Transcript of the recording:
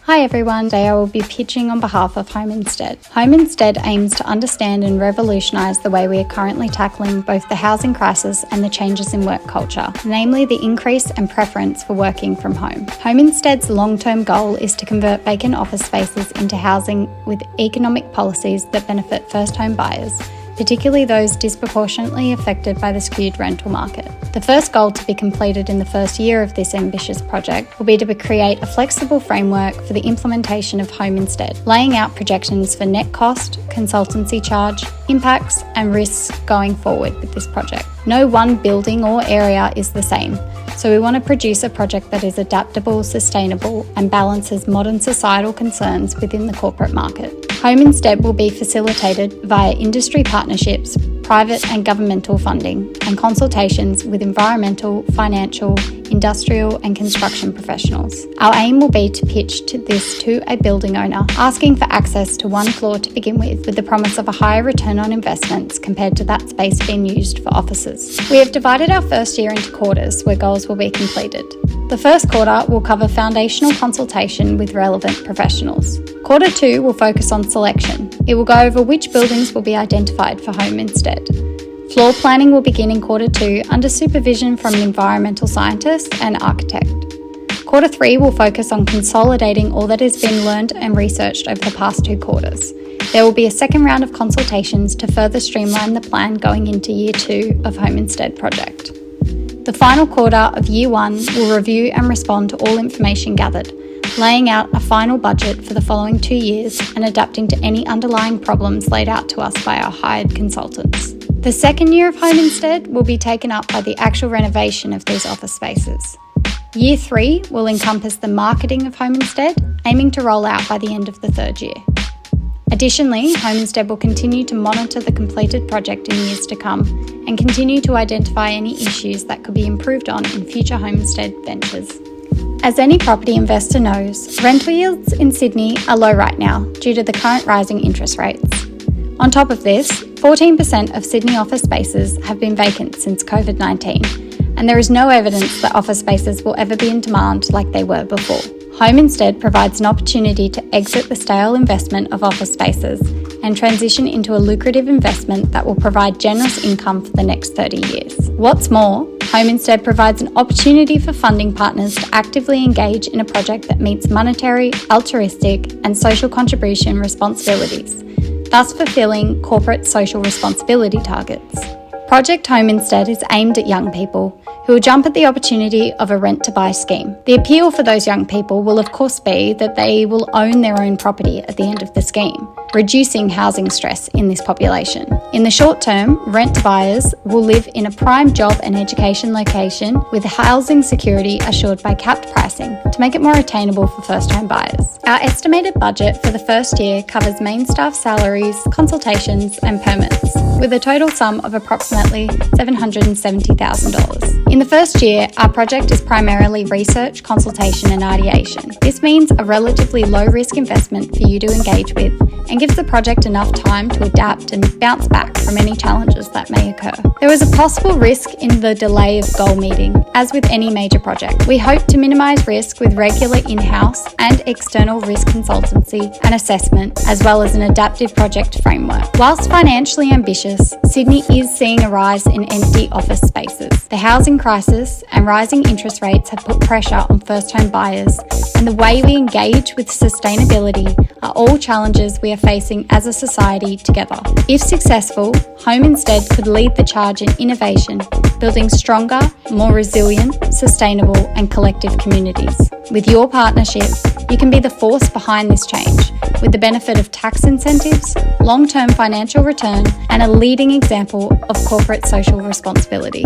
Hi everyone, today I will be pitching on behalf of HomeInstead. HomeInstead aims to understand and revolutionise the way we are currently tackling both the housing crisis and the changes in work culture, namely the increase and preference for working from home. HomeInstead's long-term goal is to convert vacant office spaces into housing with economic policies that benefit first home buyers, particularly those disproportionately affected by the skewed rental market. The first goal to be completed in the first year of this ambitious project will be to create a flexible framework for the implementation of HomeInstead, laying out projections for net cost, consultancy charge, impacts and risks going forward with this project. No one building or area is the same, so we want to produce a project that is adaptable, sustainable and balances modern societal concerns within the corporate market. HomeInstead will be facilitated via industry partnerships, private and governmental funding, and consultations with environmental, financial, industrial and construction professionals. Our aim will be to pitch this to a building owner, asking for access to one floor to begin with the promise of a higher return on investments compared to that space being used for offices. We have divided our first year into quarters where goals will be completed. The first quarter will cover foundational consultation with relevant professionals. Quarter 2 will focus on selection. It will go over which buildings will be identified for HomeInstead. Floor planning will begin in Quarter 2 under supervision from an environmental scientist and architect. Quarter 3 will focus on consolidating all that has been learned and researched over the past 2 quarters. There will be a second round of consultations to further streamline the plan going into Year 2 of HomeInstead project. The final quarter of Year 1 will review and respond to all information gathered, laying out a final budget for the following 2 years and adapting to any underlying problems laid out to us by our hired consultants. The second year of HomeInstead will be taken up by the actual renovation of these office spaces. Year 3 will encompass the marketing of HomeInstead, aiming to roll out by the end of the third year. Additionally, HomeInstead will continue to monitor the completed project in years to come and continue to identify any issues that could be improved on in future HomeInstead ventures. As any property investor knows, rental yields in Sydney are low right now due to the current rising interest rates. On top of this, 14% of Sydney office spaces have been vacant since COVID-19, and there is no evidence that office spaces will ever be in demand like they were before. HomeInstead provides an opportunity to exit the stale investment of office spaces and transition into a lucrative investment that will provide generous income for the next 30 years. What's more, HomeInstead provides an opportunity for funding partners to actively engage in a project that meets monetary, altruistic and social contribution responsibilities, thus fulfilling corporate social responsibility targets. Project HomeInstead is aimed at young people who will jump at the opportunity of a rent-to-buy scheme. The appeal for those young people will of course be that they will own their own property at the end of the scheme, reducing housing stress in this population. In the short term, rent-to-buyers will live in a prime job and education location with housing security assured by capped pricing to make it more attainable for first-home buyers. Our estimated budget for the first year covers main staff salaries, consultations and permits, with a total sum of approximately $770,000. In the first year, our project is primarily research, consultation and ideation. This means a relatively low-risk investment for you to engage with and gives the project enough time to adapt and bounce back from any challenges that may occur. There is a possible risk in the delay of goal meeting, as with any major project. We hope to minimise risk with regular in-house and external risk consultancy and assessment, as well as an adaptive project framework. Whilst financially ambitious, Sydney is seeing a rise in empty office spaces. The housing crisis and rising interest rates have put pressure on first-home buyers, and the way we engage with sustainability are all challenges we are facing as a society together. If successful, HomeInstead could lead the charge in innovation, building stronger, more resilient, sustainable and collective communities. With your partnership, you can be the force behind this change, with the benefit of tax incentives, long-term financial return and a leading example of corporate social responsibility.